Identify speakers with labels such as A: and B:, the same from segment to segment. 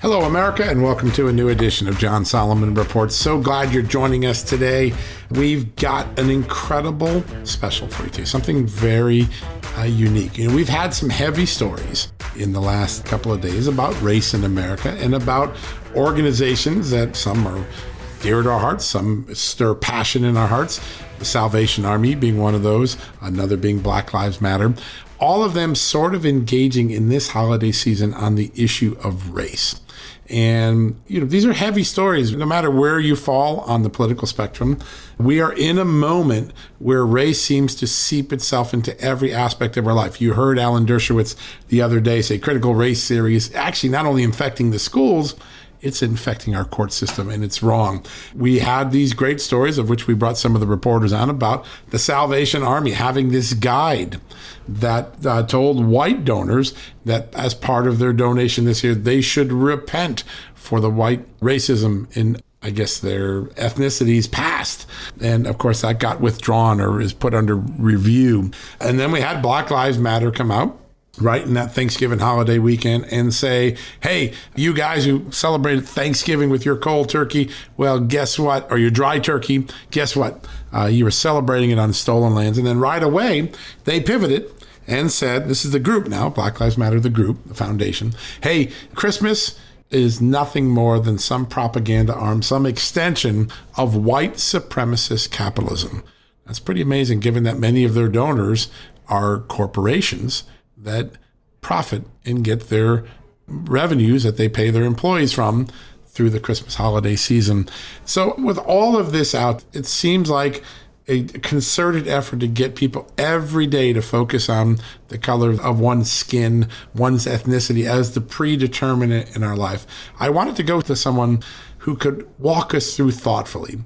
A: Hello, America, and welcome to a new edition of John Solomon Reports. So glad you're joining us today. We've got an incredible special for you today, something very unique. You know, we've had some heavy stories in the last couple of days about race in America and about organizations that some are dear to our hearts, some stir passion in our hearts. The Salvation Army being one of those, another being Black Lives Matter. All of them sort of engaging in this holiday season on the issue of race. And, you know, these are heavy stories, no matter where you fall on the political spectrum. We are in a moment where race seems to seep itself into every aspect of our life. You heard Alan Dershowitz the other day say critical race theory is actually not only infecting the schools, it's infecting our court system, and it's wrong. We had these great stories, of which we brought some of the reporters on, about the Salvation Army having this guide that told white donors that as part of their donation this year, they should repent for the white racism in, I guess, their ethnicities past. And of course, that got withdrawn or is put under review. And then we had Black Lives Matter come out right in that Thanksgiving holiday weekend and say, hey, you guys who celebrated Thanksgiving with your cold turkey, well, guess what? Or your dry turkey, guess what? You were celebrating it on stolen lands. And then right away, they pivoted and said, this is the group now, Black Lives Matter, the group, the foundation. Hey, Christmas is nothing more than some propaganda arm, some extension of white supremacist capitalism. That's pretty amazing, given that many of their donors are corporations that profit and get their revenues that they pay their employees from through the Christmas holiday season. So with all of this out, it seems like a concerted effort to get people every day to focus on the color of one's skin, one's ethnicity as the predeterminant in our life. I wanted to go to someone who could walk us through thoughtfully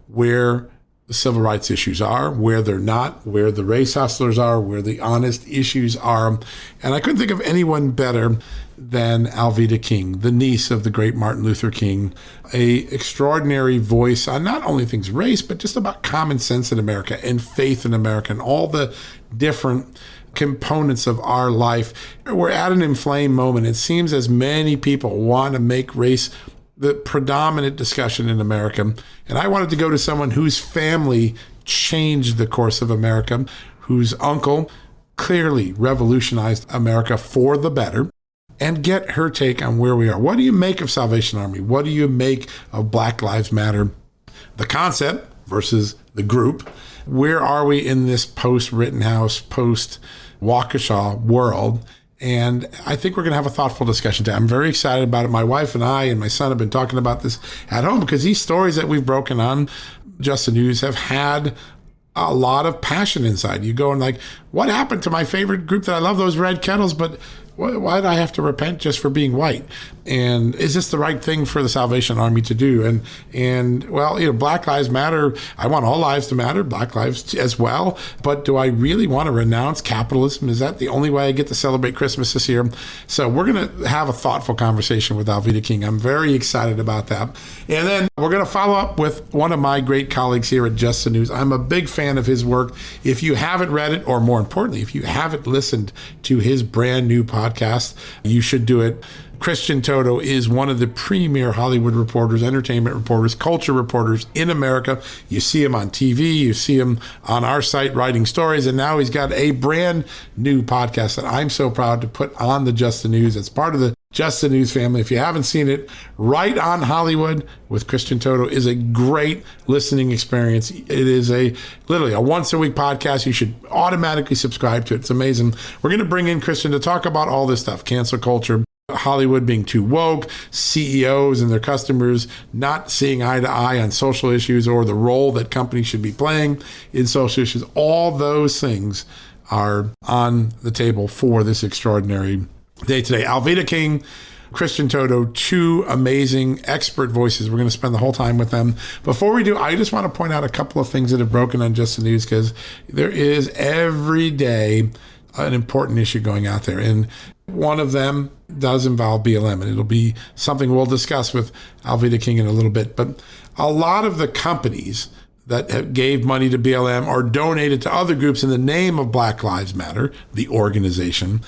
A: where the civil rights issues are, where they're not, where the race hustlers are, where the honest issues are. And I couldn't think of anyone better than Alveda King, the niece of the great Martin Luther King, a extraordinary voice on not only things race, but just about common sense in America and faith in America and all the different components of our life. We're at an inflamed moment. It seems as many people want to make race the predominant discussion in America. And I wanted to go to someone whose family changed the course of America, whose uncle clearly revolutionized America for the better, and get her take on where we are. What do you make of Salvation Army? What do you make of Black Lives Matter? The concept versus the group. Where are we in this post-Rittenhouse, post-Waukesha world? And I think we're going to have a thoughtful discussion today. I'm very excited about it. My wife and I and my son have been talking about this at home because these stories that we've broken on Just the News have had a lot of passion inside. You go and like, what happened to my favorite group that I love, those Red Kettles, but why did I have to repent just for being white? And is this the right thing for the Salvation Army to do? And well, you know, Black Lives Matter. I want all lives to matter, Black lives as well. But do I really want to renounce capitalism? Is that the only way I get to celebrate Christmas this year? So we're going to have a thoughtful conversation with Alveda King. I'm very excited about that. And then we're going to follow up with one of my great colleagues here at Just the News. I'm a big fan of his work. If you haven't read it, or more importantly, if you haven't listened to his brand new podcast, you should do it. Christian Toto is one of the premier Hollywood reporters, entertainment reporters, culture reporters in America. You see him on TV, you see him on our site writing stories, and now he's got a brand new podcast that I'm so proud to put on the Just the News. It's part of the Just the News family. If you haven't seen it, Right on Hollywood with Christian Toto is a great listening experience. It is literally a once a week podcast. You should automatically subscribe to it. It's amazing. We're going to bring in Christian to talk about all this stuff, cancel culture, Hollywood being too woke, CEOs and their customers not seeing eye to eye on social issues or the role that companies should be playing in social issues. All those things are on the table for this extraordinary day today. Alveda King, Christian Toto, two amazing expert voices. We're going to spend the whole time with them. Before we do, I just want to point out a couple of things that have broken on Just the News, because there is every day an important issue going out there. And one of them does involve BLM, and it'll be something we'll discuss with Alveda King in a little bit. But a lot of the companies that gave money to BLM or donated to other groups in the name of Black Lives Matter, the organization,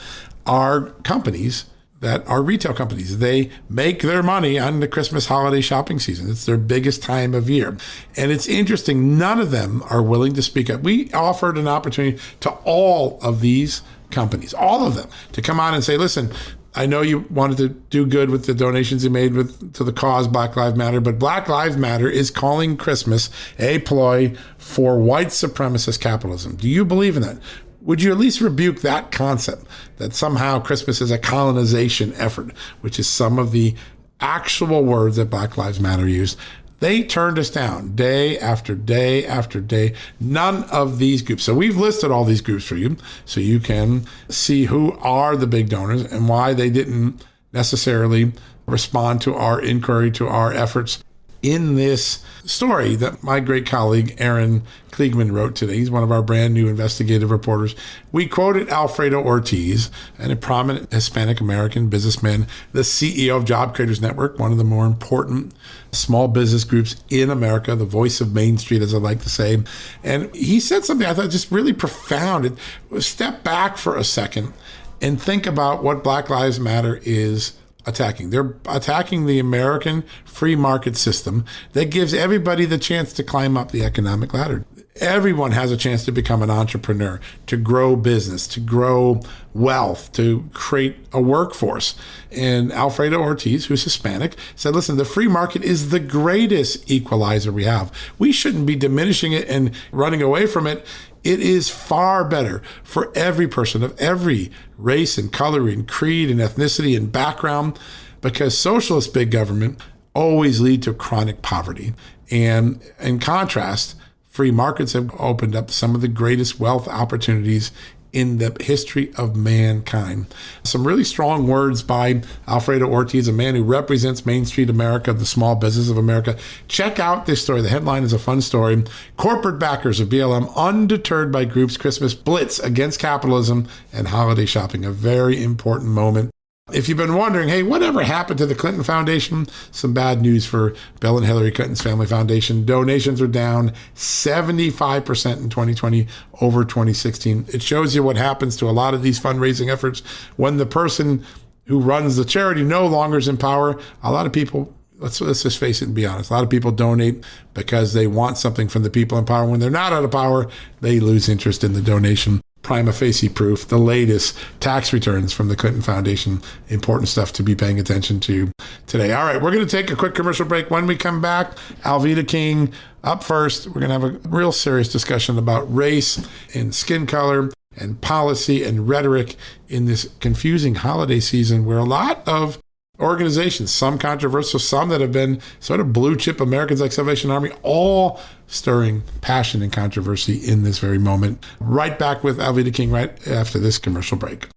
A: are companies that are retail companies. They make their money on the Christmas holiday shopping season. It's their biggest time of year. And it's interesting, none of them are willing to speak up. We offered an opportunity to all of these companies, all of them, to come on and say, listen, I know you wanted to do good with the donations you made to the cause Black Lives Matter, but Black Lives Matter is calling Christmas a ploy for white supremacist capitalism. Do you believe in that? Would you at least rebuke that concept that somehow Christmas is a colonization effort, which is some of the actual words that Black Lives Matter used? They turned us down day after day after day. None of these groups. So we've listed all these groups for you so you can see who are the big donors and why they didn't necessarily respond to our inquiry, to our efforts in this story that my great colleague Aaron Kliegman wrote today. He's one of our brand new investigative reporters. We quoted Alfredo Ortiz, a prominent Hispanic American businessman, the CEO of Job Creators Network, one of the more important small business groups in America, the voice of Main Street, as I like to say. And he said something I thought just really profound. Step back for a second and think about what Black Lives Matter is attacking. They're attacking the American free market system that gives everybody the chance to climb up the economic ladder. Everyone has a chance to become an entrepreneur, to grow business, to grow wealth, to create a workforce. And Alfredo Ortiz, who's Hispanic, said, listen, the free market is the greatest equalizer we have. We shouldn't be diminishing it and running away from it. It is far better for every person of every race and color and creed and ethnicity and background, because socialist big government always lead to chronic poverty. And in contrast, free markets have opened up some of the greatest wealth opportunities in the history of mankind. Some really strong words by Alfredo Ortiz, a man who represents Main Street America, the small business of America. Check out this story. The headline is a fun story. Corporate backers of BLM undeterred by groups' Christmas blitz against capitalism and holiday shopping. A very important moment. If you've been wondering, hey, whatever happened to the Clinton Foundation? Some bad news for Bill and Hillary Clinton's family foundation. Donations are down 75% in 2020 over 2016. It shows you what happens to a lot of these fundraising efforts when the person who runs the charity no longer is in power. A lot of people, let's just face it and be honest, a lot of people donate because they want something from the people in power. When they're not out of power, they lose interest in the donation. Prima facie proof, the latest tax returns from the Clinton Foundation. Important stuff to be paying attention to today. All right, we're going to take a quick commercial break. When we come back, Alveda King up first. We're going to have a real serious discussion about race and skin color and policy and rhetoric in this confusing holiday season where a lot of organizations, some controversial, some that have been sort of blue chip Americans like Salvation Army, all stirring passion and controversy in this very moment. Right back with Alveda King right after this commercial break.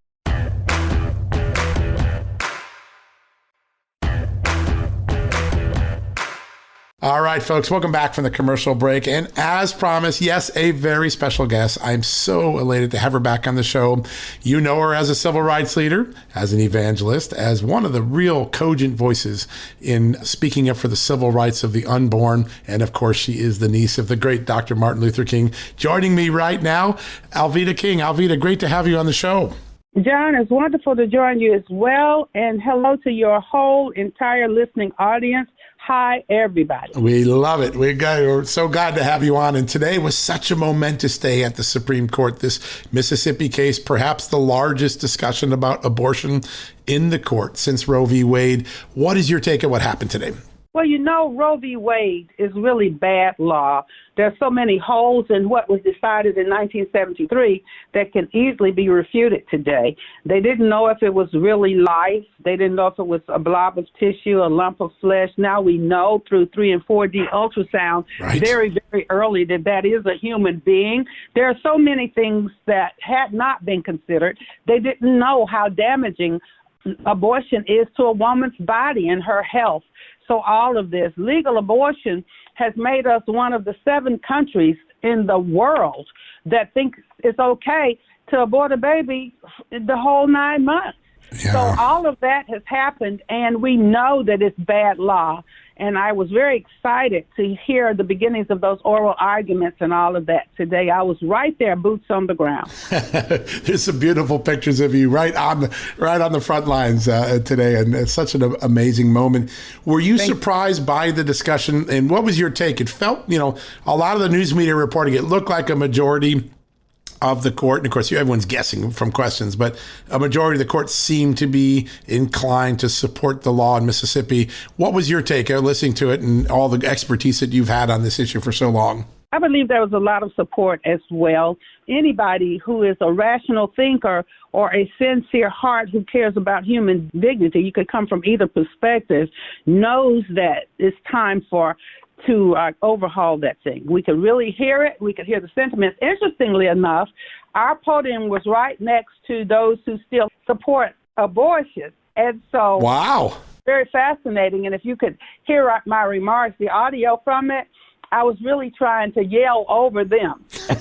A: All right, folks, welcome back from the commercial break. And as promised, yes, a very special guest. I'm so elated to have her back on the show. You know her as a civil rights leader, as an evangelist, as one of the real cogent voices in speaking up for the civil rights of the unborn. And of course, she is the niece of the great Dr. Martin Luther King. Joining me right now, Alveda King. Alveda, great to have you on the show.
B: John, it's wonderful to join you as well. And hello to your whole entire listening audience. Hi, everybody.
A: We love it. We're so glad to have you on. And today was such a momentous day at the Supreme Court. This Mississippi case, perhaps the largest discussion about abortion in the court since Roe v. Wade. What is your take on what happened today?
B: Well, you know, Roe v. Wade is really bad law. There's so many holes in what was decided in 1973 that can easily be refuted today. They didn't know if it was really life. They didn't know if it was a blob of tissue, a lump of flesh. Now we know through 3 and 4D ultrasound very, very early that that is a human being. There are so many things that had not been considered. They didn't know how damaging abortion is to a woman's body and her health. So all of this legal abortion has made us one of the 7 countries in the world that think it's okay to abort a baby the whole 9 months. Yeah. So all of that has happened, and we know that it's bad law. And I was very excited to hear the beginnings of those oral arguments and all of that today. I was right there, boots on the ground.
A: There's some beautiful pictures of you right on the front lines today, and it's such an amazing moment. Were you surprised by the discussion, and what was your take? It felt, a lot of the news media reporting, it looked like a majority of the court, and of course everyone's guessing from questions, but a majority of the court seemed to be inclined to support the law in Mississippi. What was your take listening to it and all the expertise that you've had on this issue for so long?
B: I believe there was a lot of support as well. Anybody who is a rational thinker or a sincere heart who cares about human dignity, you could come from either perspective, knows that it's time to overhaul that thing. We could really hear it. We could hear the sentiments. Interestingly enough, our podium was right next to those who still support abortion. And so,
A: wow,
B: very fascinating. And if you could hear my remarks, the audio from it, I was really trying to yell over them. I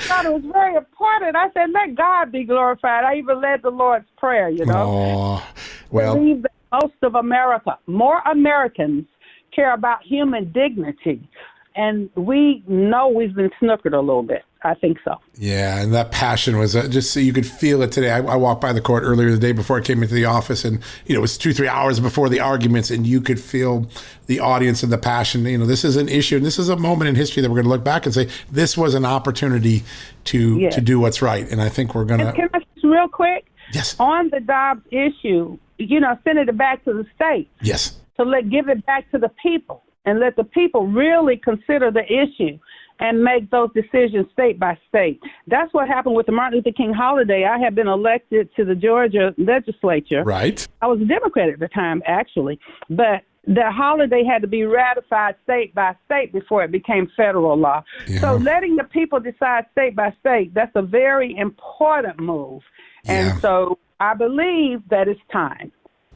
B: thought it was very important. I said, let God be glorified. I even led the Lord's Prayer,
A: Oh, well.
B: I believe that most of America, more Americans, care about human dignity. And we know we've been snookered a little bit. I think so.
A: Yeah, and that passion was just so you could feel it today. I walked by the court earlier the day before I came into the office, and it was 2-3 hours before the arguments, and you could feel the audience and the passion. This is an issue, and this is a moment in history that we're going to look back and say this was an opportunity to do what's right. And I think we're going to.
B: Can I just real quick?
A: Yes.
B: On the Dobbs issue, send it back to the state.
A: Yes.
B: So give it back to the people and let the people really consider the issue and make those decisions state by state. That's what happened with the Martin Luther King holiday. I had been elected to the Georgia legislature.
A: Right.
B: I was a Democrat at the time, actually, but the holiday had to be ratified state by state before it became federal law. Yeah. So letting the people decide state by state, that's a very important move. Yeah. And so I believe that it's time.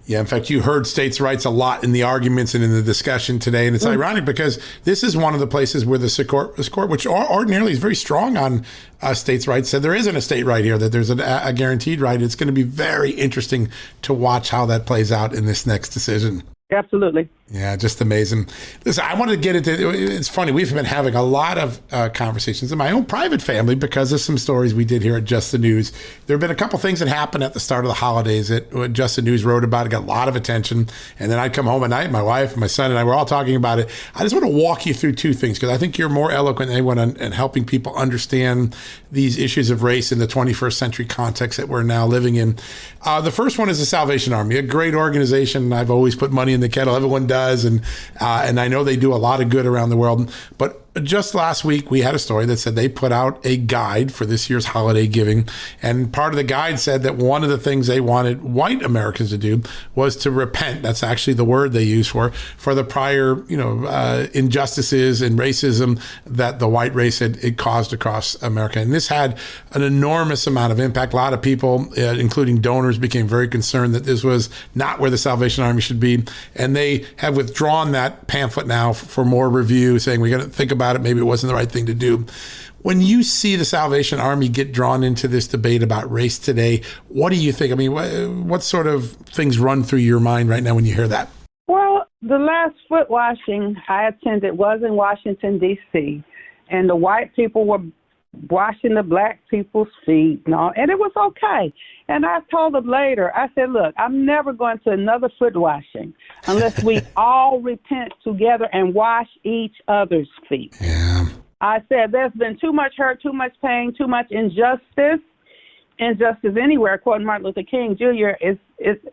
A: Yeah, in fact, you heard states' rights a lot in the arguments and in the discussion today. And it's ironic because this is one of the places where this court, which ordinarily is very strong on states' rights, said there isn't a state right here, that there's a guaranteed right. It's going to be very interesting to watch how that plays out in this next decision.
B: Absolutely.
A: Yeah, just amazing. Listen, I wanted to get into, it's funny, we've been having a lot of conversations in my own private family because of some stories we did here at Just the News. There have been a couple things that happened at the start of the holidays that Just the News wrote about. It got a lot of attention. And then I'd come home at night, my wife, my son, and I were all talking about it. I just want to walk you through two things because I think you're more eloquent than anyone in helping people understand these issues of race in the 21st century context that we're now living in. The first one is the Salvation Army, a great organization. I've always put money in the kettle. Everyone does. And I know they do a lot of good around the world. But just last week, we had a story that said they put out a guide for this year's holiday giving. And part of the guide said that one of the things they wanted white Americans to do was to repent. That's actually the word they use for the prior, injustices and racism that the white race had caused across America. And this had an enormous amount of impact. A lot of people, including donors, became very concerned that this was not where the Salvation Army should be. And they have withdrawn that pamphlet now for more review, saying we got to think about it. Maybe it wasn't the right thing to do. When you see the Salvation Army get drawn into this debate about race today, what do you think? I mean, what sort of things run through your mind right now when you hear that?
B: Well, the last foot washing I attended was in Washington, D.C., and the white people were washing the black people's feet and it was okay. And I told them later, I said, look, I'm never going to another foot washing unless we all repent together and wash each other's feet.
A: Yeah.
B: I said, there's been too much hurt, too much pain, too much injustice. Injustice anywhere, quoting Martin Luther King Jr., is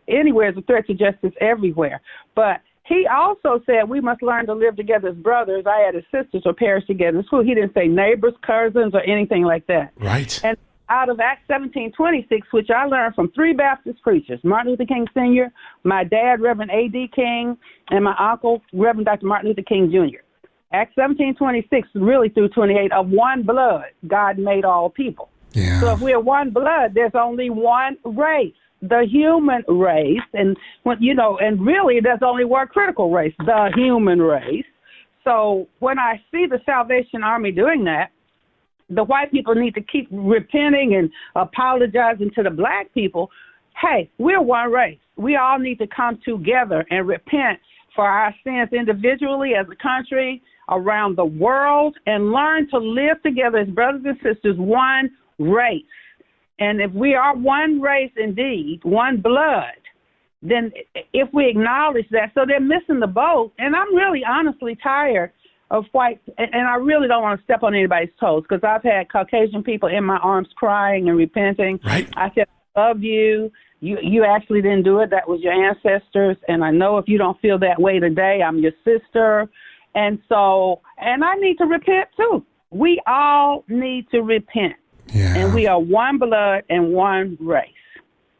B: anywhere is a threat to justice everywhere. But he also said we must learn to live together as brothers. I added sisters or perish together. He didn't say neighbors, cousins, or anything like that.
A: Right.
B: And out of Acts 17:26, which I learned from three Baptist preachers, Martin Luther King Sr., my dad, Reverend A.D. King, and my uncle, Reverend Dr. Martin Luther King Jr. Acts 17:26, really through 28, of one blood, God made all people.
A: Yeah.
B: So if we're one blood, there's only one race, the human race. And and really there's only one critical race, the human race. So when I see the Salvation Army doing that, the white people need to keep repenting and apologizing to the black people. Hey, we're one race. We all need to come together and repent for our sins individually as a country, around the world, and learn to live together as brothers and sisters, one race. And if we are one race indeed, one blood, then if we acknowledge that, so they're missing the boat. And I'm really honestly tired of white, and I really don't want to step on anybody's toes, because I've had Caucasian people in my arms crying and repenting.
A: Right.
B: I said, I love you. You actually didn't do it. That was your ancestors. And I know if you don't feel that way today, I'm your sister. And I need to repent too. We all need to repent.
A: Yeah.
B: And we are one blood and one race.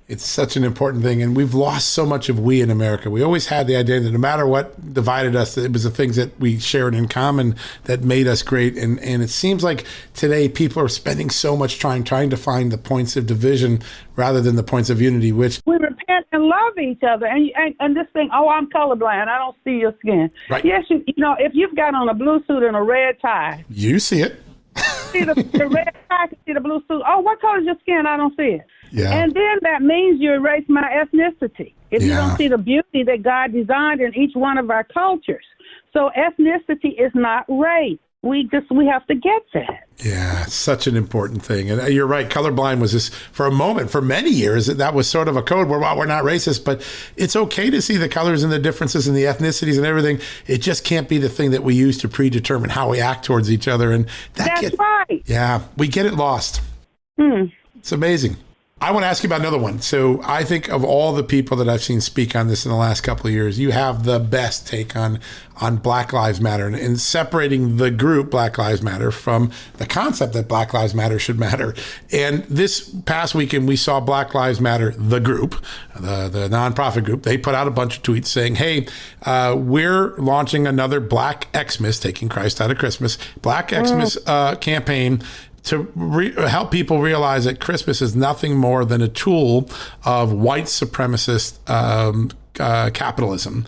A: It's such an important thing, and we've lost so much of we in America. We always had the idea that no matter what divided us, it was the things that we shared in common that made us great. And it seems like today people are spending so much time trying to find the points of division rather than the points of unity, which...
B: We repent and love each other. And this thing, oh, I'm colorblind, I don't see your skin.
A: Right.
B: Yes, you know, if you've got on a blue suit and a red tie...
A: You see it.
B: See the red tie, I can see the blue suit. Oh, what color is your skin? I don't see it.
A: Yeah.
B: And then that means you erase my ethnicity if you don't see the beauty that God designed in each one of our cultures. So ethnicity is not race. We have to get that.
A: Yeah, it's such an important thing. And you're right. Colorblind was this for a moment, for many years, that was sort of a code where, well, we're not racist, but it's okay to see the colors and the differences and the ethnicities and everything. It just can't be the thing that we use to predetermine how we act towards each other. And
B: that's right.
A: Yeah, we get it lost. It's amazing. I want to ask you about another one. So I think of all the people that I've seen speak on this in the last couple of years, you have the best take on Black Lives Matter and separating the group Black Lives Matter from the concept that Black Lives Matter should matter. And this past weekend, we saw Black Lives Matter, the group, the nonprofit group. They put out a bunch of tweets saying, hey, we're launching another Black Xmas, taking Christ out of Christmas, Black Xmas campaign to help people realize that Christmas is nothing more than a tool of white supremacist capitalism.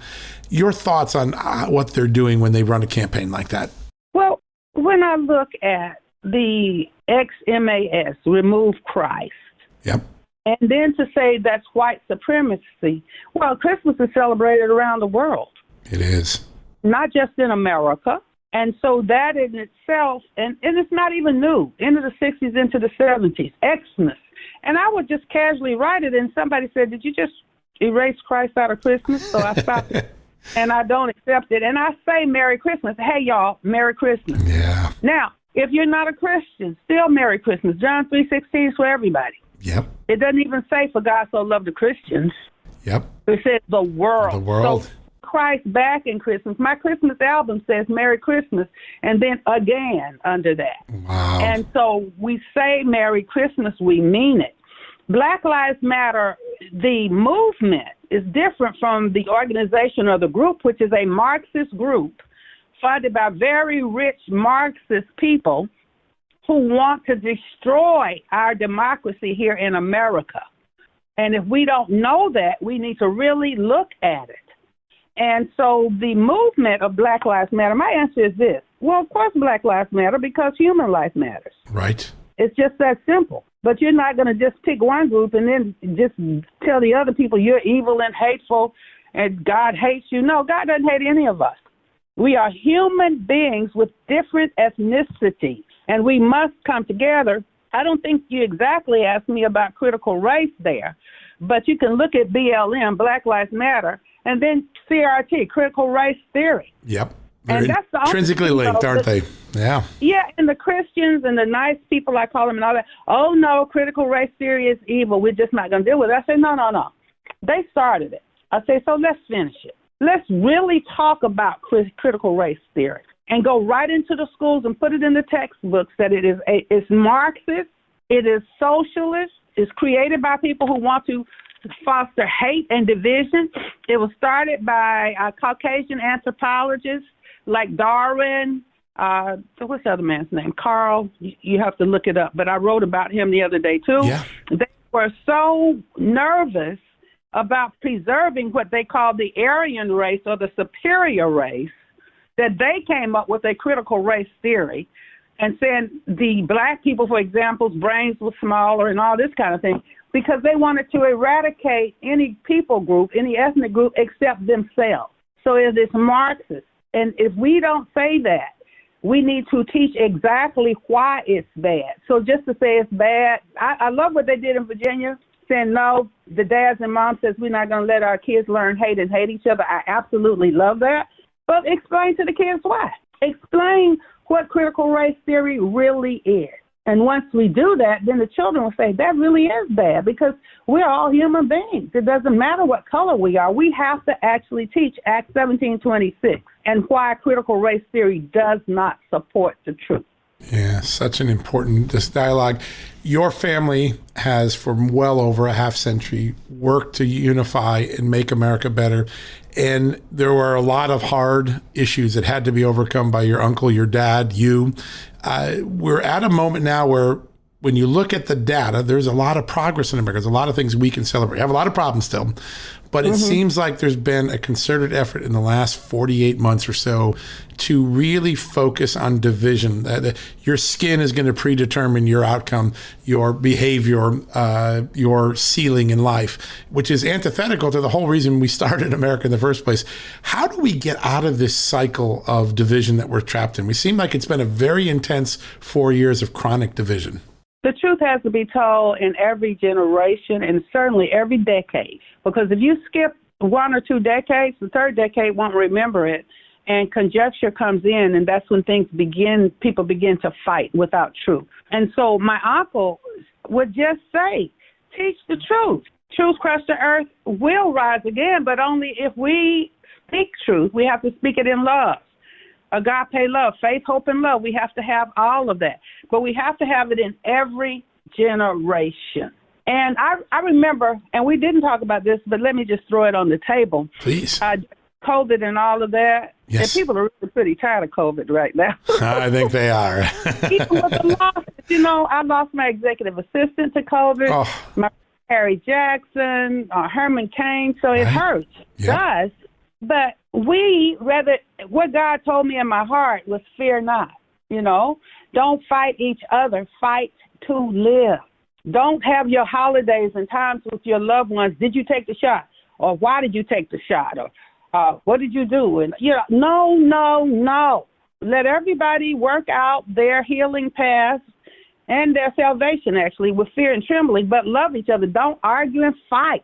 A: Your thoughts on what they're doing when they run a campaign like that? Well,
B: when I look at the XMAS, remove Christ,
A: yep,
B: and then to say that's white supremacy, well, Christmas is celebrated around the world.
A: It is.
B: Not just in America. And so that in itself, and it's not even new, into the 60s, into the 70s, Xmas. And I would just casually write it, and somebody said, did you just erase Christ out of Christmas? So I stopped it, and I don't accept it. And I say Merry Christmas. Hey, y'all, Merry Christmas.
A: Yeah.
B: Now, if you're not a Christian, still Merry Christmas. John 3:16 is for everybody.
A: Yep.
B: It doesn't even say for God so loved the Christians.
A: Yep.
B: It says the world.
A: The world.
B: So, Christ back in Christmas. My Christmas album says Merry Christmas and then again under that.
A: Wow.
B: And so we say Merry Christmas, we mean it. Black Lives Matter, the movement is different from the organization or the group, which is a Marxist group funded by very rich Marxist people who want to destroy our democracy here in America. And if we don't know that, we need to really look at it. And so the movement of Black Lives Matter, my answer is this. Well, of course Black Lives Matter because human life matters.
A: Right.
B: It's just that simple. But you're not going to just pick one group and then just tell the other people you're evil and hateful and God hates you. No, God doesn't hate any of us. We are human beings with different ethnicities, and we must come together. I don't think you exactly asked me about critical race there, but you can look at BLM, Black Lives Matter, and then CRT, critical race theory.
A: Yep.
B: And that's the
A: intrinsically linked, aren't they? Yeah.
B: Yeah, and the Christians and the nice people, I call them and all that, oh, no, critical race theory is evil. We're just not going to deal with it. I say, no. They started it. I say, so let's finish it. Let's really talk about critical race theory and go right into the schools and put it in the textbooks that it's Marxist, it is socialist, it's created by people who want to foster hate and division. It was started by Caucasian anthropologists like Darwin. What's the other man's name? Carl. You have to look it up. But I wrote about him the other day, too.
A: Yeah.
B: They were so nervous about preserving what they call the Aryan race or the superior race that they came up with a critical race theory and saying the black people, for example's brains were smaller and all this kind of thing, because they wanted to eradicate any people group, any ethnic group except themselves. So it is Marxist. And if we don't say that, we need to teach exactly why it's bad. So just to say it's bad, I love what they did in Virginia, saying no, the dads and moms says we're not going to let our kids learn hate and hate each other. I absolutely love that. But explain to the kids why. Explain what critical race theory really is. And once we do that, then the children will say, that really is bad, because we're all human beings. It doesn't matter what color we are. We have to actually teach Acts 17:26 and why critical race theory does not support the truth.
A: Yeah, such an important dialogue. Your family has, for well over a half century, worked to unify and make America better. And there were a lot of hard issues that had to be overcome by your uncle, your dad, you. We're at a moment now where when you look at the data, there's a lot of progress in America. There's a lot of things we can celebrate. We have a lot of problems still, but it seems like there's been a concerted effort in the last 48 months or so to really focus on division. Your skin is going to predetermine your outcome, your behavior, your ceiling in life, which is antithetical to the whole reason we started America in the first place. How do we get out of this cycle of division that we're trapped in? We seem like it's been a very intense 4 years of chronic division.
B: The truth has to be told in every generation and certainly every decade, because if you skip 1 or 2 decades, the third decade won't remember it, and conjecture comes in, and that's when people begin to fight without truth. And so my uncle would just say, teach the truth. Truth crushed the earth will rise again, but only if we speak truth. We have to speak it in love. Agape love, faith, hope, and love. We have to have all of that. But we have to have it in every generation. And I remember, and we didn't talk about this, but let me just throw it on the table.
A: Please.
B: COVID and all of that.
A: Yes.
B: And people are really pretty tired of COVID right now.
A: I think they are.
B: Even with the loss, I lost my executive assistant to COVID, my Harry Jackson, Herman Cain. So it hurts. It does. But what God told me in my heart was fear not, Don't fight each other, fight to live. Don't have your holidays and times with your loved ones. Did you take the shot? Or why did you take the shot? Or what did you do? And no. Let everybody work out their healing path and their salvation, actually, with fear and trembling, but love each other. Don't argue and fight.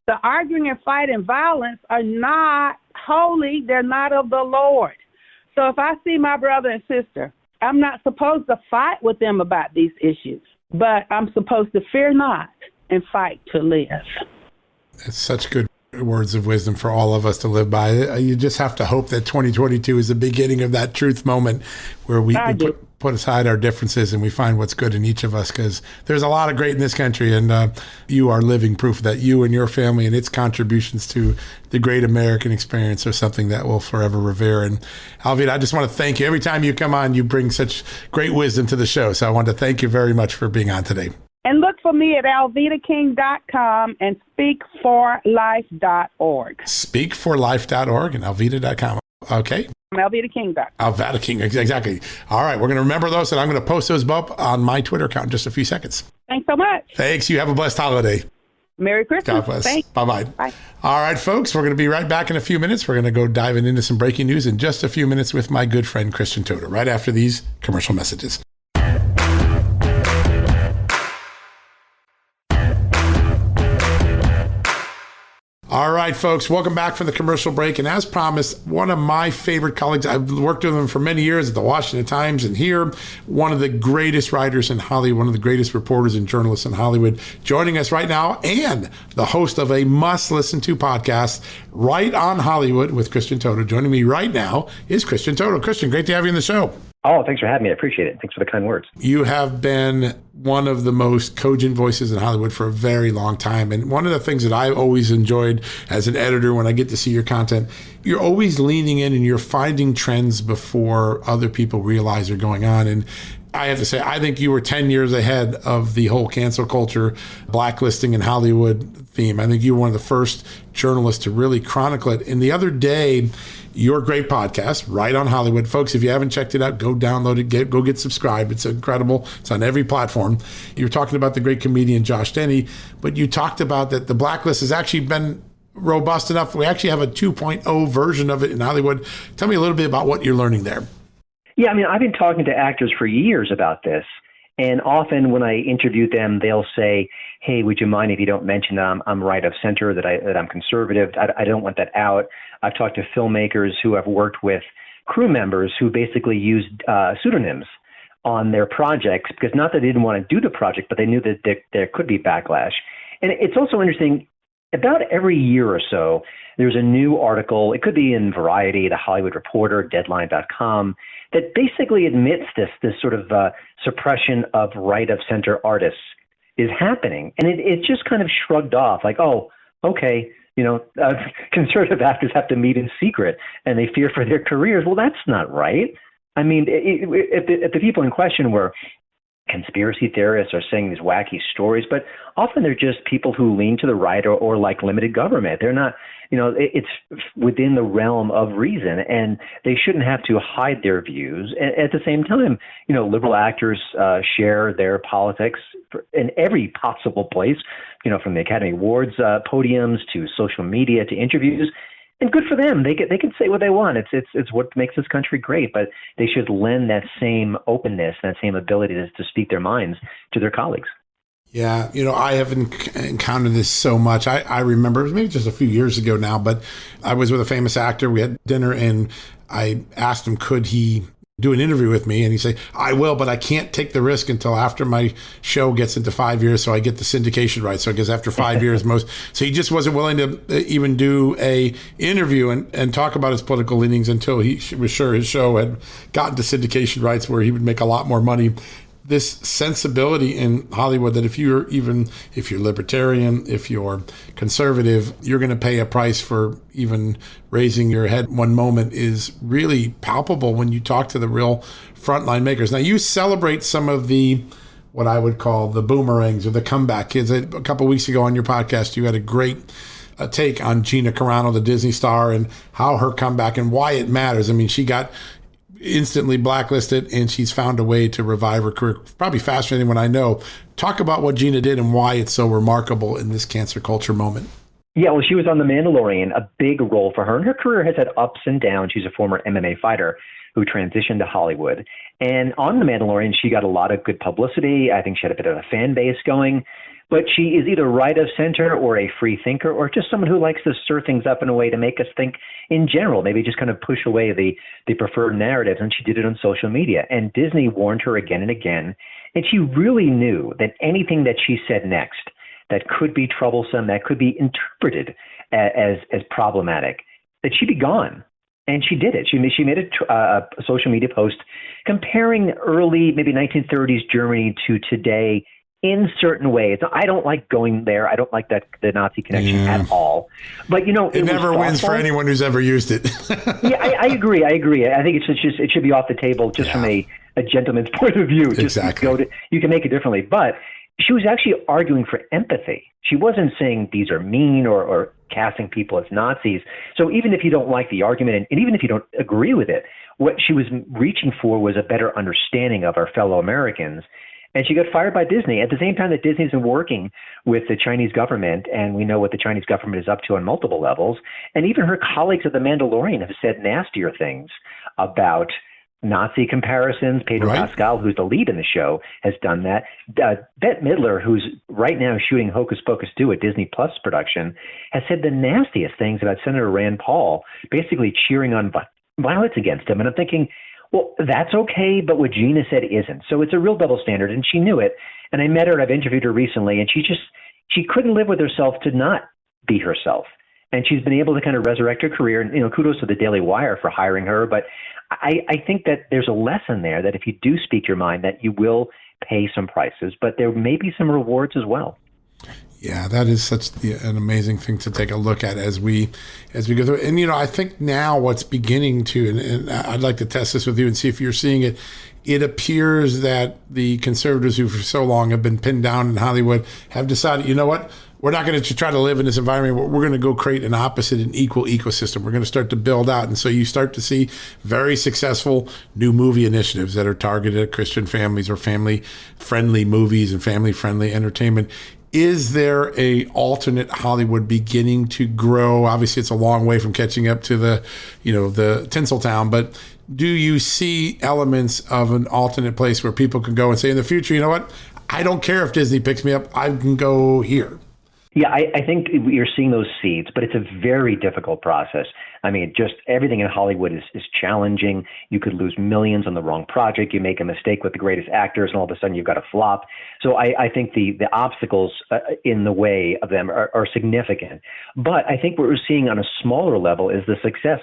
B: The arguing and fight and violence are not holy. They're not of the Lord. So if I see my brother and sister, I'm not supposed to fight with them about these issues, but I'm supposed to fear not and fight to live.
A: It's such good words of wisdom for all of us to live by. You just have to hope that 2022 is the beginning of that truth moment where we put aside our differences and we find what's good in each of us, because there's a lot of great in this country, and you are living proof that you and your family and its contributions to the great American experience are something that we'll forever revere. And Alveda, I just want to thank you. Every time you come on, you bring such great wisdom to the show. So I want to thank you very much for being on today.
B: And look for me at alvedaking.com and speakforlife.org.
A: Speakforlife.org and alveda.com. Okay.
B: alvedaking.com.
A: Alveda King, exactly. All right, we're going to remember those, and I'm going to post those up on my Twitter account in just a few seconds.
B: Thanks so much.
A: Thanks. You have a blessed holiday.
B: Merry Christmas.
A: God bless.
B: Thanks.
A: Bye-bye.
B: Bye.
A: All right, folks, we're going to be right back in a few minutes. We're going to go diving into some breaking news in just a few minutes with my good friend, Christian Toda, right after these commercial messages. All right, folks, welcome back from the commercial break. And as promised, one of my favorite colleagues, I've worked with him for many years at the Washington Times and here, one of the greatest writers in Hollywood, one of the greatest reporters and journalists in Hollywood, joining us right now, and the host of a must-listen-to podcast, Right on Hollywood with Christian Toda. Joining me right now is Christian Toda. Christian, great to have you on the show.
C: Oh, thanks for having me. I appreciate it. Thanks for the kind words.
A: You have been one of the most cogent voices in Hollywood for a very long time. And one of the things that I always enjoyed as an editor when I get to see your content, you're always leaning in and you're finding trends before other people realize they're going on. And I have to say, I think you were 10 years ahead of the whole cancel culture, blacklisting in Hollywood theme. I think you were one of the first journalists to really chronicle it. And the other day, your great podcast, Right on Hollywood. Folks, if you haven't checked it out, go download it, go get subscribed. It's incredible. It's on every platform. You were talking about the great comedian Josh Denny, but you talked about that the blacklist has actually been robust enough. We actually have a 2.0 version of it in Hollywood. Tell me a little bit about what you're learning there.
C: Yeah, I mean, I've been talking to actors for years about this. And often when I interview them, they'll say, hey, would you mind if you don't mention that I'm right of center, that I'm conservative? I don't want that out. I've talked to filmmakers who have worked with crew members who basically used pseudonyms on their projects, because not that they didn't want to do the project, but they knew that there could be backlash. And it's also interesting, about every year or so, there's a new article. It could be in Variety, The Hollywood Reporter, Deadline.com, that basically admits this sort of suppression of right-of-center artists is happening. And it's just kind of shrugged off, like, oh, okay, conservative actors have to meet in secret and they fear for their careers. Well, that's not right. I mean, if the people in question were conspiracy theorists are saying these wacky stories, but often they're just people who lean to the right or like limited government. They're not, it's within the realm of reason, and they shouldn't have to hide their views. At the same time, liberal actors share their politics in every possible place, from the Academy Awards podiums to social media to interviews. And good for them. They can say what they want. It's what makes this country great. But they should lend that same openness, that same ability to speak their minds to their colleagues.
A: Yeah, I have encountered this so much. I remember, it was maybe just a few years ago now, but I was with a famous actor. We had dinner, and I asked him, could he do an interview with me? And he said, I will, but I can't take the risk until after my show gets into 5 years, so I get the syndication rights. So I guess after 5 years, so he just wasn't willing to even do a interview and talk about his political leanings until he was sure his show had gotten to syndication rights where he would make a lot more money. This sensibility in Hollywood that if you're libertarian, if you're conservative, you're going to pay a price for even raising your head one moment is really palpable when you talk to the real frontline makers. Now, you celebrate some of the, what I would call the boomerangs or the comeback kids. A couple of weeks ago on your podcast, you had a great take on Gina Carano, the Disney star, and how her comeback and why it matters. I mean, she got instantly blacklisted, and she's found a way to revive her career probably faster than anyone I know. Talk about what Gina did and why it's so remarkable in this cancer culture moment.
C: Yeah, well, she was on The Mandalorian, a big role for her, and her career has had ups and downs. She's a former MMA fighter who transitioned to Hollywood. And on The Mandalorian, she got a lot of good publicity. I think she had a bit of a fan base going. But she is either right of center or a free thinker or just someone who likes to stir things up in a way to make us think in general, maybe just kind of push away the preferred narratives. And she did it on social media. And Disney warned her again and again. And she really knew that anything that she said next that could be troublesome, that could be interpreted as problematic, that she'd be gone. And she did it. She made a social media post comparing early, maybe 1930s Germany to today in certain ways. I don't like going there. I don't like the Nazi connection at all. But
A: it never wins for anyone who's ever used it.
C: Yeah, I agree. I think it should be off the table just from a gentleman's point of view. Just
A: exactly.
C: You can make it differently. But she was actually arguing for empathy. She wasn't saying these are mean or casting people as Nazis. So even if you don't like the argument and even if you don't agree with it, what she was reaching for was a better understanding of our fellow Americans. And she got fired by Disney at the same time that Disney's been working with the Chinese government, and we know what the Chinese government is up to on multiple levels. And even her colleagues at The Mandalorian have said nastier things about Nazi comparisons. Pedro Pascal, who's the lead in the show, has done that. Bette Midler, who's right now shooting Hocus Pocus 2, a Disney Plus production, has said the nastiest things about Senator Rand Paul, basically cheering on violence against him. And I'm thinking, well, that's okay, but what Gina said isn't. So it's a real double standard, and she knew it. And I met her, and I've interviewed her recently, and she couldn't live with herself to not be herself. And she's been able to kind of resurrect her career. And, kudos to the Daily Wire for hiring her. But I think that there's a lesson there that if you do speak your mind, that you will pay some prices, but there may be some rewards as well.
A: Yeah, that is such an amazing thing to take a look at as we go through. And, I think now what's beginning to, and I'd like to test this with you and see if you're seeing it, it appears that the conservatives who for so long have been pinned down in Hollywood have decided, you know what, we're not going to try to live in this environment. We're going to go create an opposite and equal ecosystem. We're going to start to build out. And so you start to see very successful new movie initiatives that are targeted at Christian families or family-friendly movies and family-friendly entertainment. Is there a alternate Hollywood beginning to grow? Obviously, it's a long way from catching up to the Tinseltown, but do you see elements of an alternate place where people can go and say in the future, you know what? I don't care if Disney picks me up. I can go here.
C: Yeah, I think you're seeing those seeds, but it's a very difficult process. I mean, just everything in Hollywood is challenging. You could lose millions on the wrong project. You make a mistake with the greatest actors, and all of a sudden you've got a flop. So I think the obstacles in the way of them are significant. But I think what we're seeing on a smaller level is the success.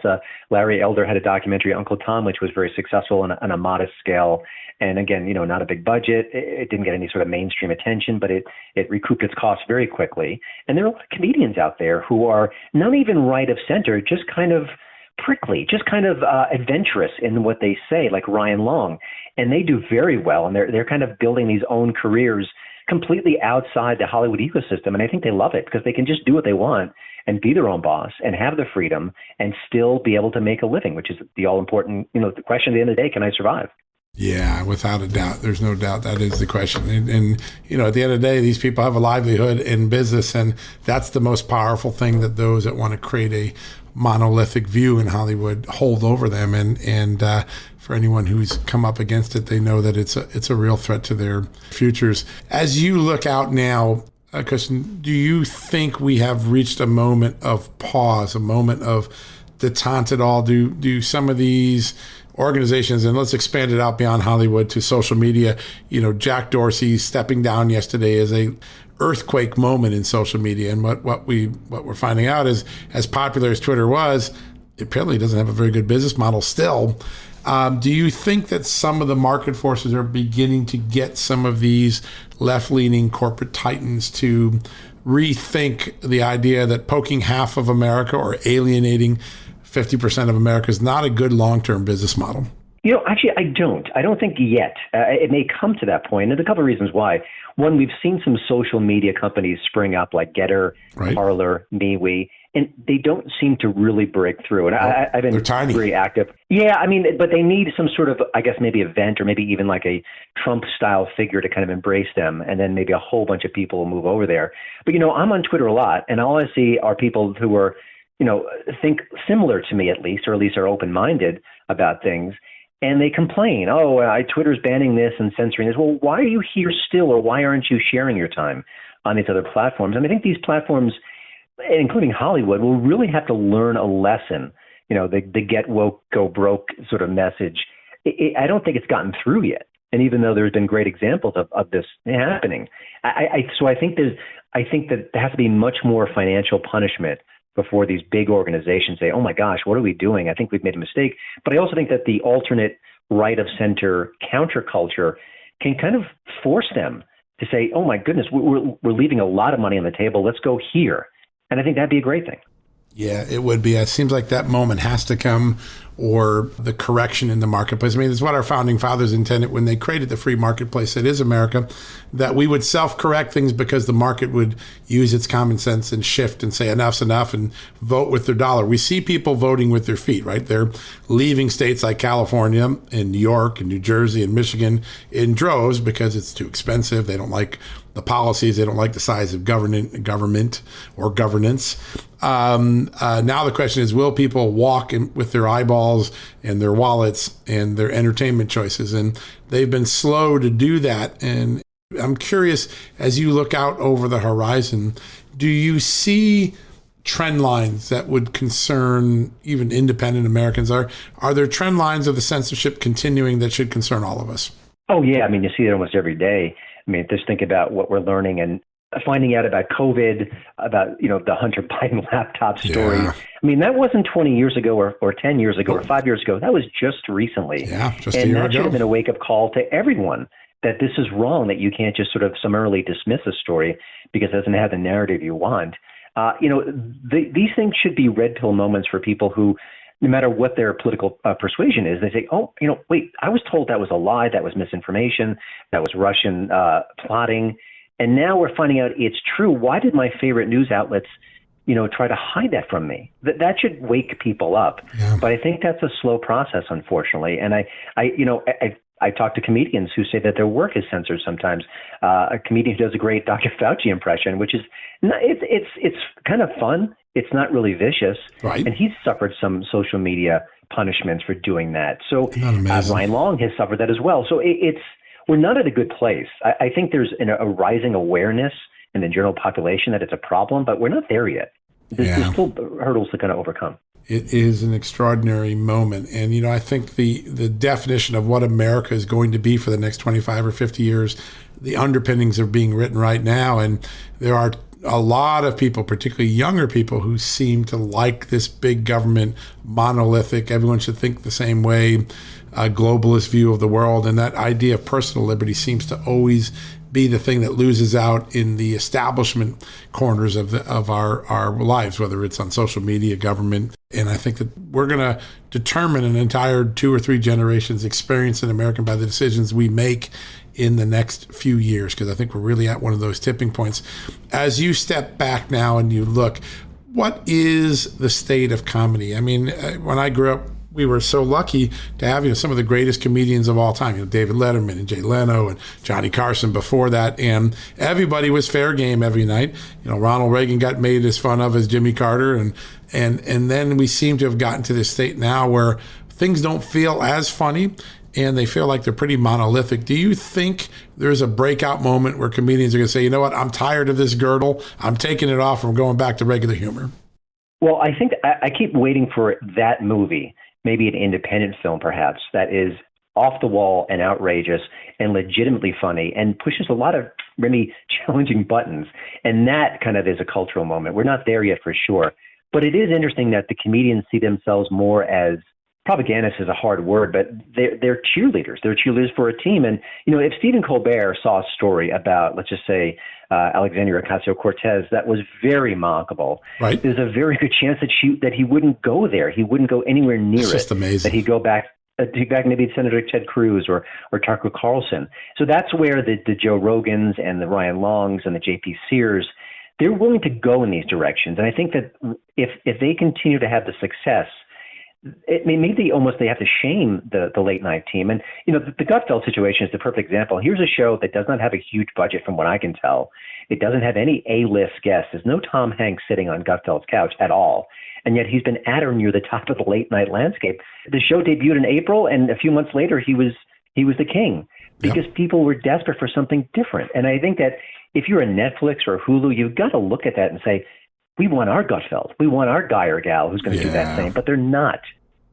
C: Larry Elder had a documentary, Uncle Tom, which was very successful on a modest scale. And again, not a big budget. It didn't get any sort of mainstream attention, but it recouped its costs very quickly. And there are a lot of comedians out there who are not even right of center, just kind of prickly, just kind of adventurous in what they say, like Ryan Long. And they do very well. And they're kind of building these own careers completely outside the Hollywood ecosystem. And I think they love it because they can just do what they want and be their own boss and have the freedom and still be able to make a living, which is the all important, the question at the end of the day, can I survive?
A: Yeah, without a doubt. There's no doubt that is the question. And at the end of the day, these people have a livelihood in business, and that's the most powerful thing that those that want to create a monolithic view in Hollywood hold over them. And for anyone who's come up against it, they know that it's a real threat to their futures. As you look out now, Kristen, do you think we have reached a moment of pause, a moment of detente at all? Do some of these organizations, and let's expand it out beyond Hollywood to social media, Jack Dorsey stepping down yesterday is a earthquake moment in social media. And what we're finding out is, as popular as Twitter was, it apparently doesn't have a very good business model still. Do you think that some of the market forces are beginning to get some of these left-leaning corporate titans to rethink the idea that poking half of America or alienating 50% of America is not a good long-term business model?
C: Actually, I don't. I don't think yet. It may come to that point. And there's a couple of reasons why. One, we've seen some social media companies spring up like Getter,
A: right,
C: Parler, MeWe, and they don't seem to really break through. And I've been very active. Yeah, but they need some sort of, I guess, maybe event or maybe even like a Trump-style figure to kind of embrace them. And then maybe a whole bunch of people will move over there. But, I'm on Twitter a lot, and all I see are people who are, think similar to me at least are open-minded about things. And they complain, Twitter's banning this and censoring this. Well, why are you here still, or why aren't you sharing your time on these other platforms? I think these platforms, including Hollywood, will really have to learn a lesson. The get woke, go broke sort of message. I don't think it's gotten through yet. And even though there's been great examples of this happening, I think that there has to be much more financial punishment before these big organizations say, oh my gosh, what are we doing? I think we've made a mistake. But I also think that the alternate right of center counterculture can kind of force them to say, oh my goodness, we're leaving a lot of money on the table. Let's go here. And I think that'd be a great thing.
A: Yeah, it would be. It seems like that moment has to come, or the correction in the marketplace. It's what our founding fathers intended when they created the free marketplace that is America, that we would self-correct things because the market would use its common sense and shift and say enough's enough and vote with their dollar. We see people voting with their feet, right? They're leaving states like California and New York and New Jersey and Michigan in droves because it's too expensive. They don't like the policies. They don't like the size of government or governance. Now the question is, will people walk with their eyeballs and their wallets and their entertainment choices? And they've been slow to do that. And I'm curious, as you look out over the horizon, do you see trend lines that would concern even independent Americans? Are there trend lines of the censorship continuing that should concern all of us? Oh, yeah.
C: You see it almost every day. Just think about what we're learning and finding out about COVID, about, the Hunter Biden laptop story.
A: Yeah.
C: That wasn't 20 years ago or 10 years ago or 5 years ago. That was just recently.
A: Yeah, just
C: a
A: year ago.
C: And that should have been a wake-up call to everyone that this is wrong, that you can't just sort of summarily dismiss a story because it doesn't have the narrative you want. These things should be red pill moments for people who, no matter what their political persuasion is, they say, wait, I was told that was a lie, that was misinformation, that was Russian plotting, and now we're finding out it's true. Why did my favorite news outlets, try to hide that from me. That should wake people up.
A: Yeah.
C: But I think that's a slow process, unfortunately. And I talk to comedians who say that their work is censored sometimes. A comedian who does a great Dr. Fauci impression, which is it's kind of fun. It's not really vicious.
A: Right.
C: And he's suffered some social media punishments for doing that. So
A: amazing?
C: Ryan Long has suffered that as well. So we're not at a good place. I think there's a rising awareness in the general population that it's a problem, but we're not there yet. There's still hurdles to kind of overcome.
A: It is an extraordinary moment. And, I think the definition of what America is going to be for the next 25 or 50 years, the underpinnings are being written right now. And there are a lot of people, particularly younger people, who seem to like this big government, monolithic, everyone should think the same way, globalist view of the world. And that idea of personal liberty seems to always be the thing that loses out in the establishment corners of our lives, whether it's on social media, government. And I think that we're going to determine an entire 2 or 3 generations experience in America by the decisions we make in the next few years, because I think we're really at one of those tipping points. As you step back now and you look, what is the state of comedy? I mean, when I grew up, we were so lucky to have, some of the greatest comedians of all time, David Letterman and Jay Leno and Johnny Carson before that. And everybody was fair game every night. Ronald Reagan got made as fun of as Jimmy Carter. And then we seem to have gotten to this state now where things don't feel as funny and they feel like they're pretty monolithic. Do you think there's a breakout moment where comedians are going to say, you know what, I'm tired of this girdle. I'm taking it off. I'm going back to regular humor.
C: Well, I think I keep waiting for that movie. Maybe an independent film, perhaps, that is off the wall and outrageous and legitimately funny and pushes a lot of really challenging buttons. And that kind of is a cultural moment. We're not there yet for sure. But it is interesting that the comedians see themselves more as, propagandists is a hard word, but they're cheerleaders. They're cheerleaders for a team. And, if Stephen Colbert saw a story about, let's just say, Alexandria Ocasio-Cortez that was very mockable,
A: right,
C: there's a very good chance that he wouldn't go there. He wouldn't go anywhere near
A: it's just amazing.
C: That he'd go back maybe to Senator Ted Cruz or Tucker Carlson. So that's where the Joe Rogans and the Ryan Longs and the J.P. Sears, they're willing to go in these directions. And I think that if they continue to have the success, maybe almost they have to shame the late night team. And, the Gutfeld situation is the perfect example. Here's a show that does not have a huge budget from what I can tell. It doesn't have any A-list guests. There's no Tom Hanks sitting on Gutfeld's couch at all. And yet he's been at or near the top of the late night landscape. The show debuted in April, and a few months later he was the king because people were desperate for something different. And I think that if you're a Netflix or a Hulu, you've got to look at that and say, we want our Gutfeld. We want our guy or gal who's going to do that same, but they're not.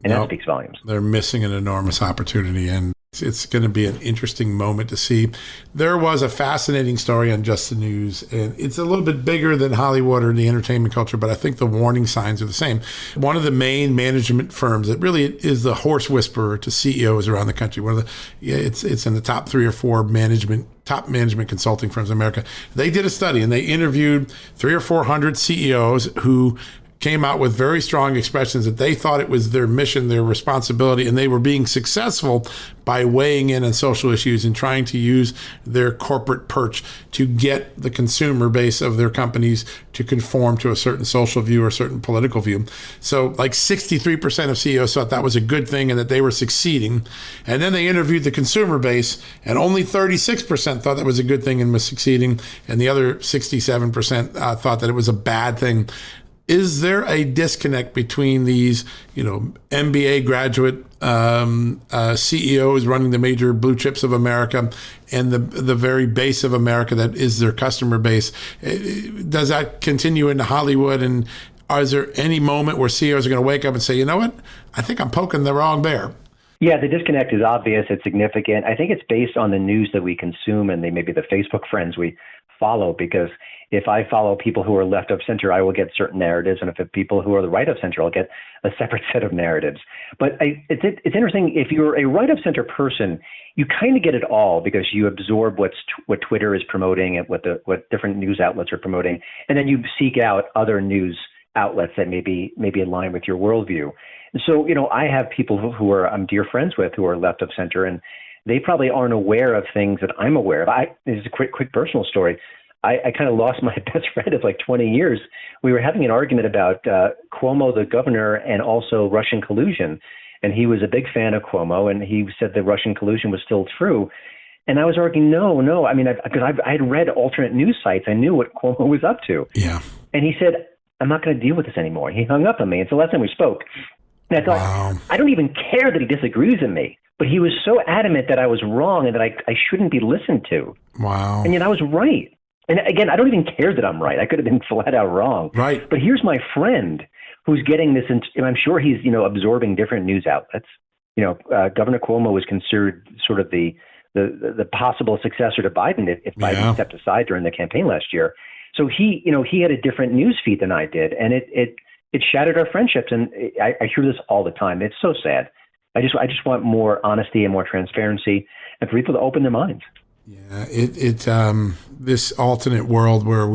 C: And that speaks volumes.
A: They're missing an enormous opportunity, and it's going to be an interesting moment to see. There was a fascinating story on Just the News, and it's a little bit bigger than Hollywood or the entertainment culture, but I think the warning signs are the same. One of the main management firms that really is the horse whisperer to CEOs around the country. It's in the top 3 or 4 top management consulting firms in America. They did a study and they interviewed 300 or 400 CEOs who came out with very strong expressions that they thought it was their mission, their responsibility, and they were being successful by weighing in on social issues and trying to use their corporate perch to get the consumer base of their companies to conform to a certain social view or a certain political view. So like 63% of CEOs thought that was a good thing and that they were succeeding. And then they interviewed the consumer base, and only 36% thought that was a good thing and was succeeding. And the other 67% thought that it was a bad thing. Is there a disconnect between these, MBA graduate CEOs running the major blue chips of America and the very base of America that is their customer base? Does that continue into Hollywood? And is there any moment where CEOs are going to wake up and say, you know what, I think I'm poking the wrong bear?
C: Yeah, the disconnect is obvious. It's significant. I think it's based on the news that we consume and maybe the Facebook friends we follow, because if I follow people who are left of center, I will get certain narratives. And if people who are the right of center, I'll get a separate set of narratives. But it's interesting. If you're a right of center person, you kind of get it all because you absorb what Twitter is promoting and what different news outlets are promoting. And then you seek out other news outlets that maybe align with your worldview. And so, I have people who I'm dear friends with who are left of center, and they probably aren't aware of things that I'm aware of. This is a quick personal story. I kind of lost my best friend of like 20 years. We were having an argument about Cuomo, the governor, and also Russian collusion. And he was a big fan of Cuomo, and he said the Russian collusion was still true. And I was arguing, no. I mean, because I had read alternate news sites. I knew what Cuomo was up to.
A: Yeah.
C: And he said, I'm not going to deal with this anymore. He hung up on me. It's the last time we spoke. And I thought,
A: Wow.
C: I don't even care that he disagrees with me. But he was so adamant that I was wrong and that I shouldn't be listened to.
A: Wow.
C: And yet I was right. And again, I don't even care that I'm right. I could have been flat out wrong.
A: Right.
C: But here's my friend who's getting this, and I'm sure he's, absorbing different news outlets. Governor Cuomo was considered sort of the possible successor to Biden if Biden stepped aside during the campaign last year. So he had a different news feed than I did, and it shattered our friendships. And I hear this all the time. It's so sad. I just want more honesty and more transparency, and for people to open their minds.
A: Yeah, this alternate world where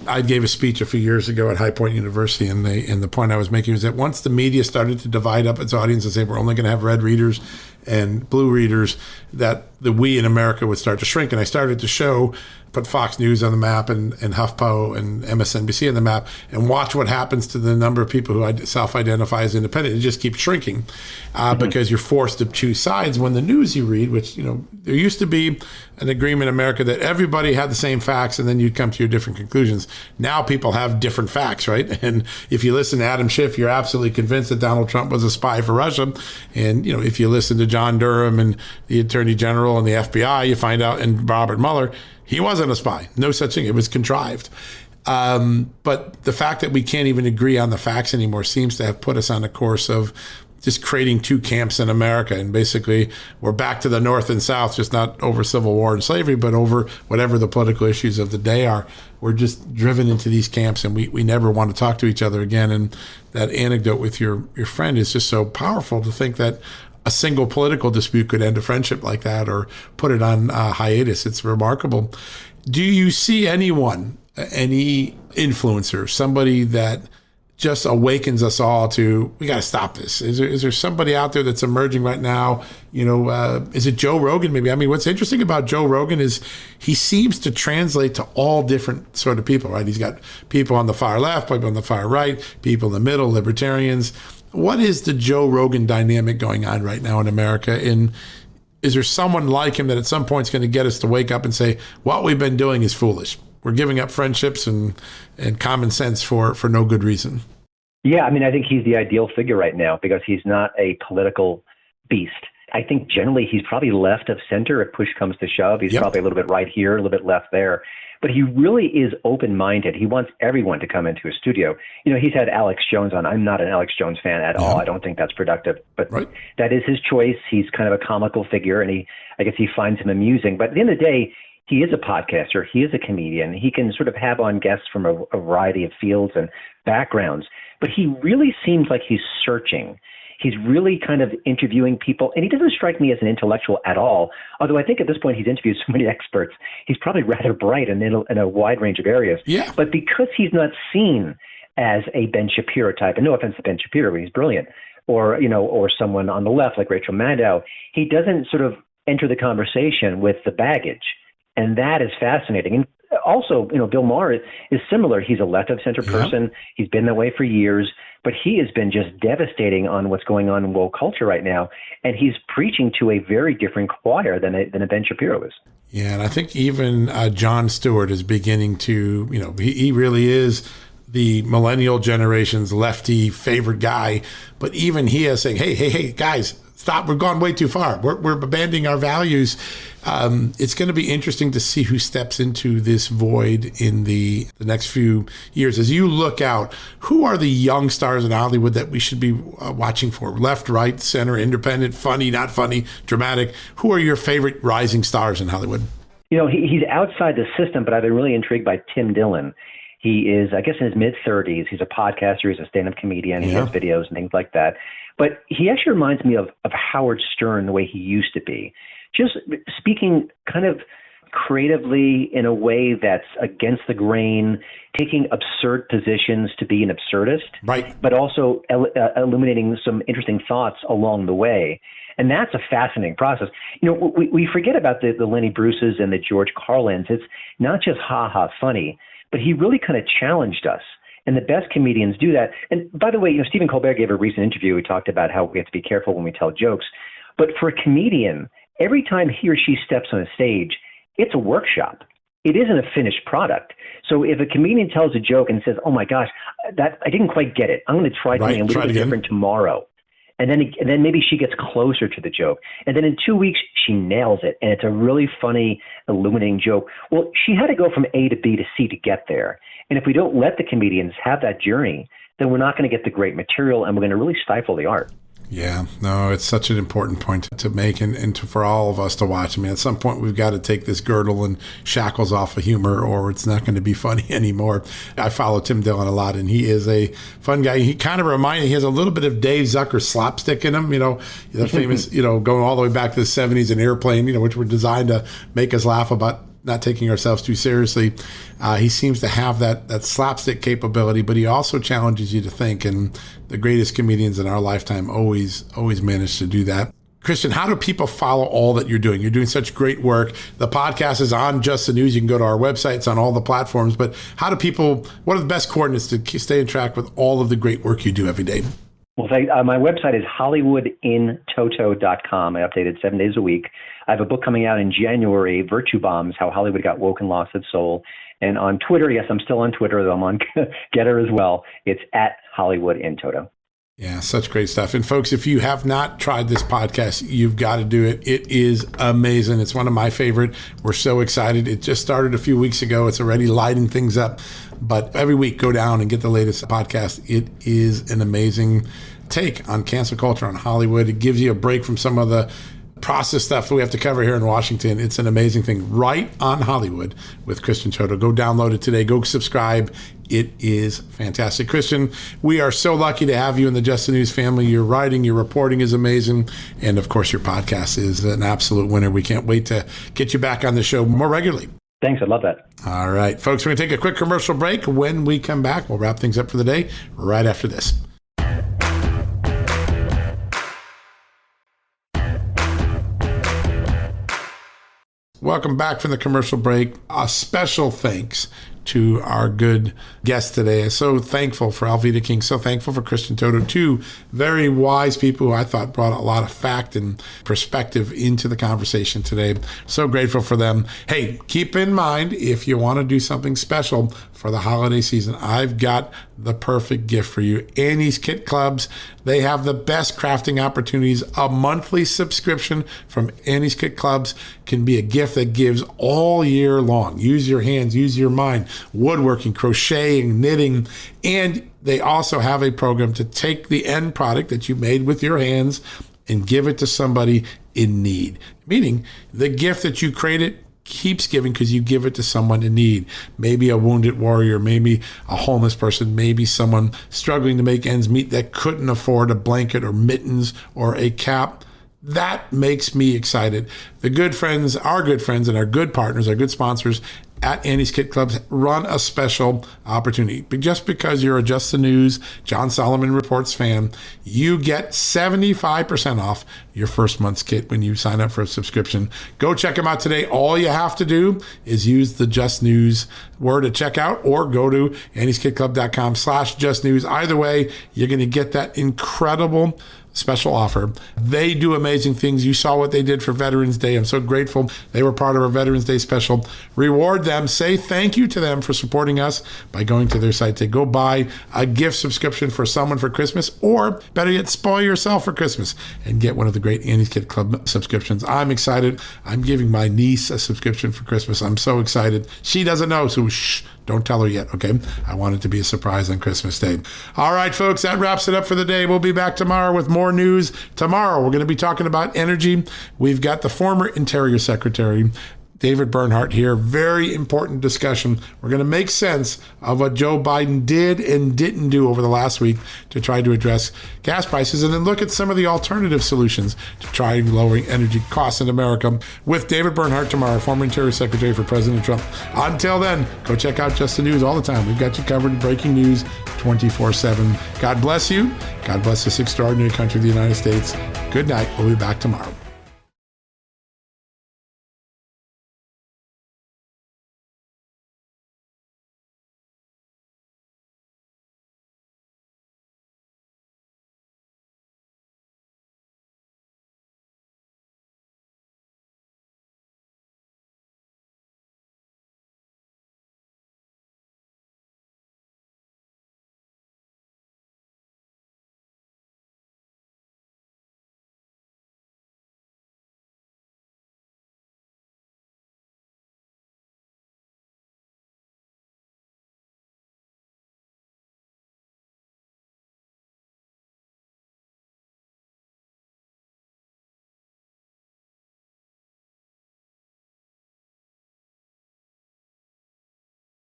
A: I gave a speech a few years ago at High Point University, and the point I was making was that once the media started to divide up its audience and say we're only going to have red readers and blue readers, that the we in America would start to shrink. And I started to put Fox News on the map and HuffPo and MSNBC on the map, and watch what happens to the number of people who self-identify as independent. It just keeps shrinking because you're forced to choose sides. When the news you read, which, there used to be an agreement in America that everybody had the same facts and then you'd come to your different conclusions. Now people have different facts, right? And if you listen to Adam Schiff, you're absolutely convinced that Donald Trump was a spy for Russia. And, if you listen to John Durham and the Attorney General and the FBI, you find out, and Robert Mueller, he wasn't a spy. No such thing. It was contrived. But the fact that we can't even agree on the facts anymore seems to have put us on a course of just creating two camps in America. And basically, we're back to the North and South, just not over Civil War and slavery, but over whatever the political issues of the day are. We're just driven into these camps, and we never want to talk to each other again. And that anecdote with your friend is just so powerful, to think that a single political dispute could end a friendship like that or put it on hiatus. It's remarkable. Do you see anyone, any influencer, somebody that just awakens us all to, we got to stop this? Is there somebody out there that's emerging right now? Is it Joe Rogan maybe? I mean, what's interesting about Joe Rogan is he seems to translate to all different sort of people, right? He's got people on the far left, people on the far right, people in the middle, libertarians. What is the Joe Rogan dynamic going on right now in America? And is there someone like him that at some point is going to get us to wake up and say, what we've been doing is foolish? We're giving up friendships and common sense for no good reason.
C: Yeah, I mean, I think he's the ideal figure right now because he's not a political beast. I think generally he's probably left of center if push comes to shove. He's probably a little bit right here, a little bit left there. But he really is open-minded. He wants everyone to come into his studio. He's had Alex Jones on. I'm not an Alex Jones fan at all. I don't think that's productive. But that is his choice. He's kind of a comical figure, and I guess he finds him amusing. But at the end of the day, he is a podcaster. He is a comedian. He can sort of have on guests from a variety of fields and backgrounds. But he really seems like he's searching. He's really kind of interviewing people, and he doesn't strike me as an intellectual at all, although I think at this point he's interviewed so many experts, he's probably rather bright in a wide range of areas.
A: Yeah.
C: But because he's not seen as a Ben Shapiro type, and no offense to Ben Shapiro, but he's brilliant, or someone on the left like Rachel Maddow, he doesn't sort of enter the conversation with the baggage, and that is fascinating. And also, Bill Maher is similar. He's a left-of-center person. He's been that way for years. But he has been just devastating on what's going on in woke culture right now. And he's preaching to a very different choir than a Ben Shapiro is.
A: Yeah, and I think even Jon Stewart is beginning to, he really is the millennial generation's lefty favorite guy. But even he is saying, hey, guys, stop. We've gone way too far. We're abandoning our values. It's going to be interesting to see who steps into this void in the next few years. As you look out, who are the young stars in Hollywood that we should be watching for? Left, right, center, independent, funny, not funny, dramatic. Who are your favorite rising stars in Hollywood?
C: He's outside the system, but I've been really intrigued by Tim Dillon. He is, I guess, in his mid-30s. He's a podcaster. He's a stand-up comedian. He has videos and things like that. But he actually reminds me of Howard Stern the way he used to be. Just speaking kind of creatively in a way that's against the grain, taking absurd positions to be an absurdist,
A: right?
C: But also illuminating some interesting thoughts along the way. And that's a fascinating process. You know, we forget about the Lenny Bruces and the George Carlins. It's not just ha-ha funny, but he really kind of challenged us. And the best comedians do that. And by the way, you know, Stephen Colbert gave a recent interview. He talked about how we have to be careful when we tell jokes. But for a comedian, every time he or she steps on a stage, it's a workshop. It isn't a finished product. So if a comedian tells a joke and says, "Oh my gosh, that I didn't quite get it. I'm going to try something a little bit different tomorrow," and then maybe she gets closer to the joke, and then in 2 weeks she nails it, and it's a really funny, illuminating joke. Well, she had to go from A to B to C to get there. And if we don't let the comedians have that journey, then we're not going to get the great material, and we're going to really stifle the art.
A: Yeah, no, it's such an important point to make and for all of us to watch. I mean, at some point, we've got to take this girdle and shackles off of humor, or it's not going to be funny anymore. I follow Tim Dillon a lot, and he is a fun guy. He kind of he has a little bit of Dave Zucker slapstick in him, you know, the famous, you know, going all the way back to the 70s and Airplane, you know, which were designed to make us laugh about not taking ourselves too seriously. He seems to have that slapstick capability, but he also challenges you to think. And the greatest comedians in our lifetime always manage to do that. Christian, how do people follow all that you're doing? You're doing such great work. The podcast is on Just the News. You can go to our website. It's on all the platforms. But how do people, what are the best coordinates to stay in track with all of the great work you do every day?
C: Well, my website is hollywoodintoto.com. I update it 7 days a week. I have a book coming out in January, Virtue Bombs, How Hollywood Got Woke and Lost Its Soul. And on Twitter, yes, I'm still on Twitter, though I'm on Getter as well. It's at hollywoodintoto.
A: Yeah, such great stuff. And folks, if you have not tried this podcast, you've got to do it. It is amazing. It's one of my favorite. We're so excited. It just started a few weeks ago. It's already lighting things up. But every week, go down and get the latest podcast. It is an amazing take on cancel culture, on Hollywood. It gives you a break from some of the process stuff that we have to cover here in Washington. It's an amazing thing. Right on Hollywood with Christian Choteau. Go download it today. Go subscribe. It is fantastic. Christian, we are so lucky to have you in the Just the News family. Your writing, your reporting is amazing. And of course, your podcast is an absolute winner. We can't wait to get you back on the show more regularly.
C: Thanks. I love that.
A: All right, folks, we're going to take a quick commercial break. When we come back, we'll wrap things up for the day right after this. Welcome back from the commercial break. A special thanks to our good guest today. I'm so thankful for Alveda King, so thankful for Christian Choteau, two very wise people who I thought brought a lot of fact and perspective into the conversation today. So grateful for them. Hey, keep in mind, if you want to do something special for the holiday season, I've got the perfect gift for you. Annie's Kit Clubs. They have the best crafting opportunities. A monthly subscription from Annie's Kit Clubs can be a gift that gives all year long. Use your hands, use your mind. Woodworking, crocheting, knitting, and they also have a program to take the end product that you made with your hands and give it to somebody in need. Meaning the gift that you created keeps giving because you give it to someone in need. Maybe a wounded warrior, maybe a homeless person, maybe someone struggling to make ends meet that couldn't afford a blanket or mittens or a cap. That makes me excited. The good friends, our good friends and our good partners, our good sponsors at Annie's Kit Clubs run a special opportunity. But just because you're a Just the News, John Solomon Reports fan, you get 75% off your first month's kit when you sign up for a subscription. Go check them out today. All you have to do is use the Just News word at checkout or go to annieskitclub.com/justnews. Either way, you're going to get that incredible special offer. They do amazing things. You saw what they did for Veterans Day. I'm so grateful they were part of our Veterans Day special. Reward them. Say thank you to them for supporting us by going to their site to go buy a gift subscription for someone for Christmas, or better yet, spoil yourself for Christmas and get one of the great Annie's Kit Club subscriptions. I'm excited. I'm giving my niece a subscription for Christmas. I'm so excited. She doesn't know, so shh. Don't tell her yet, okay? I want it to be a surprise on Christmas Day. All right, folks, that wraps it up for the day. We'll be back tomorrow with more news. Tomorrow, we're going to be talking about energy. We've got the former Interior Secretary, David Bernhardt, here. Very important discussion. We're going to make sense of what Joe Biden did and didn't do over the last week to try to address gas prices, and then look at some of the alternative solutions to try lowering energy costs in America with David Bernhardt tomorrow, former Interior Secretary for President Trump. Until then, go check out Just the News all the time. We've got you covered. Breaking news 24/7. God bless you. God bless this extraordinary country, the United States. Good night. We'll be back tomorrow.